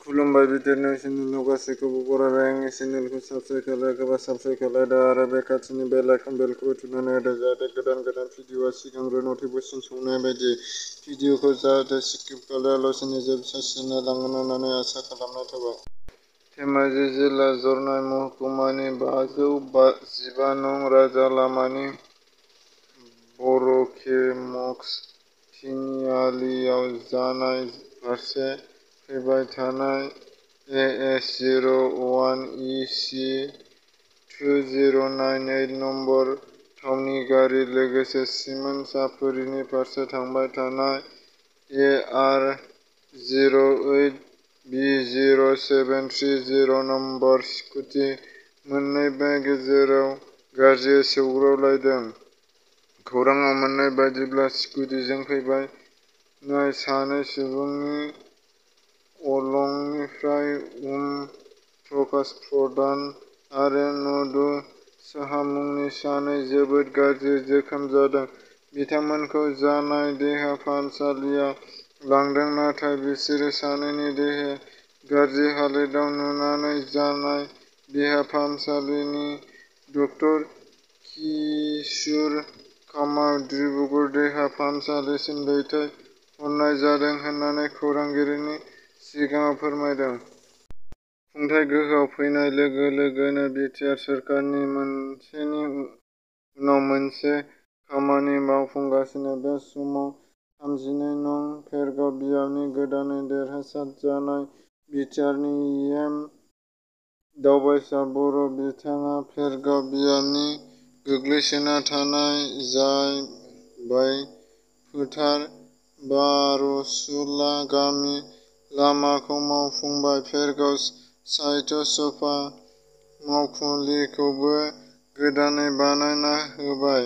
खुलुमबाय बिदिरनाय चेनेलाव गासैखौबो बरायबाय। आंनि चेनेलखौ साबस्क्राइब खालायाखैबा साबस्क्राइब खालायदो आरो बे खाथिनि बेल आइकन बेलखौबो थुनानै होदो जाहाथे गोदान भिडिअआ सिगांग्रो नटिफिकेसन सौनाय बायदि भिडिअखौ जाहाथे स्किप खालायालासेनो जोबजासिम नायलांगोन होननानै आसा खालामनाय थाबाय। धेमाजि जिल्ला जरनाय महकुमानि 515 नं राजा लामानि बर'केमक्स तिनिआलियाव जानाय फारसे फैबाय थानाय AS01EC2098 नम्बर थावनि गारि लोगोसे सिमोन साफारिनि फारसे थांबाय थानाय AR08B0730 नम्बर स्कुटि मोननैबो गेजेराव गाज्रियै सौग्रावलायदों। खौरांआव मोन्नाय बायदिब्ला स्कुटिजों फैनाय सानै सुबुंनि अलंनिफ्राय प्रकाश प्रधान आरो नन्दु साहा मुंनि सानै जोबोद गाज्रि जोखोम जादों। बिथांमोनखौ जानाय देहा फाहामसालियाव लांदों, नाथाय बिसोर सानैनि देहाया गाज्रि हालोदाव नुनानै जानाय देहा फाहामसालिनि डक्टर किशोर कामार डिब्रुगड़ देहा फाहामसालिसिम दैथाय हरनाय जादों होननानै खौरांगिरिनि सिगाङाव फोरमायदों। खुंथाय गोहोआव फैनाय लोगो लोगोनो बिटिआर सोरखारनि मोनसेनि उनाव मोनसे खामानि मावफुंगासिनो। बे समाव 32 नं भेरगाव बियाबनि गोदानै देरहासार जानाय बिटिआरनि एम दावबायसा बर'। बिथाङा भेरगाव बियाबनि गोग्लैसोना थानाय जाय फोथार बार'सुला गामि लामाखौ मावफुंबाय। भेरगाव साहित्य सभा मावखुलिखौबो गोदानै बानायना होबाय।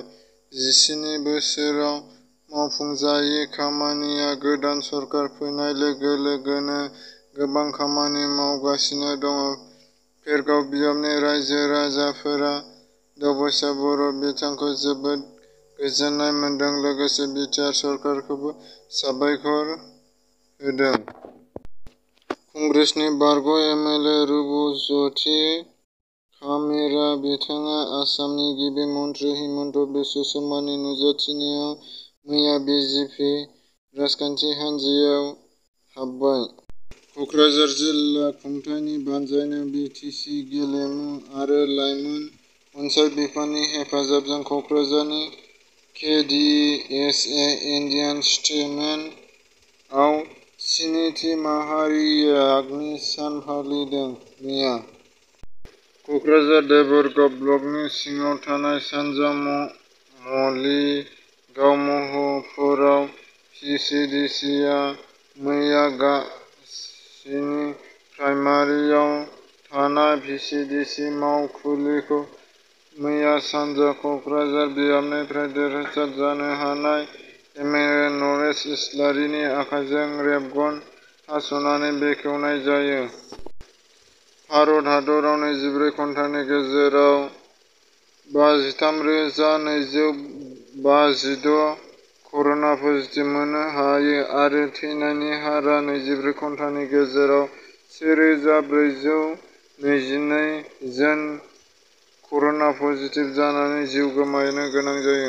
17 बोसोराव मावफुंजायि खामानिया गोदान सरकार फैनाय लोगो लोगोनो गोबां खामानि मावगासिनो दङ। भेरगाव बियाबनि रायजो राजाफोरा दावबायसा बर' बिथांखौ जोबोद गोजोननाय मोनदों, लोगोसे बिटिआर सरकारखौबो साबायखर होदों। कंग्रेसनि बारग' एमएलए रुबुजथि खामेरा बिथाङा आसामनि गिबि मन्थ्रि हिमन्त बिश्व शर्मानि नुजाथिनायाव मैया बिजेपि राजखान्थि हान्जायाव हाबबाय। क'क्राझार जिल्ला खुंथायनि बानजायनायाव बिटिसि गेलेमु आरो लाइमोन अनसाइ बिफाननि हेफाजाबजों क'क्राझारनि केडिएसए इन्डियान स्टेटमेन्ट आव 7थि माहारियारि सान फालिदों। मैया क'क्राझार देबोरगाव ब्लकनि सिङाव थानाय सानजा मलिगाव मह'फोराव भिसिडिसिआ मैया गासिनि प्राइमारियाव थानाय भिसिडिसि मावखुलिखौ मैया सानजा क'क्राझार बियाबनिफ्राय देरहासार जानो हानाय एमएलए नरेश इस्लारिनि आखाइजों रेबगन हास'नानै बेखेवनाय जायो। भारत हादराव 24 घन्टानि गेजेराव 53,256 कर'ना पजिटिभ मोननो हायो आरो थैनायनि हारआ 24 घन्टानि गेजेराव 1,422 जन कर'ना पजिटिभ जानानै जिउ गोमानो गोनां जायो।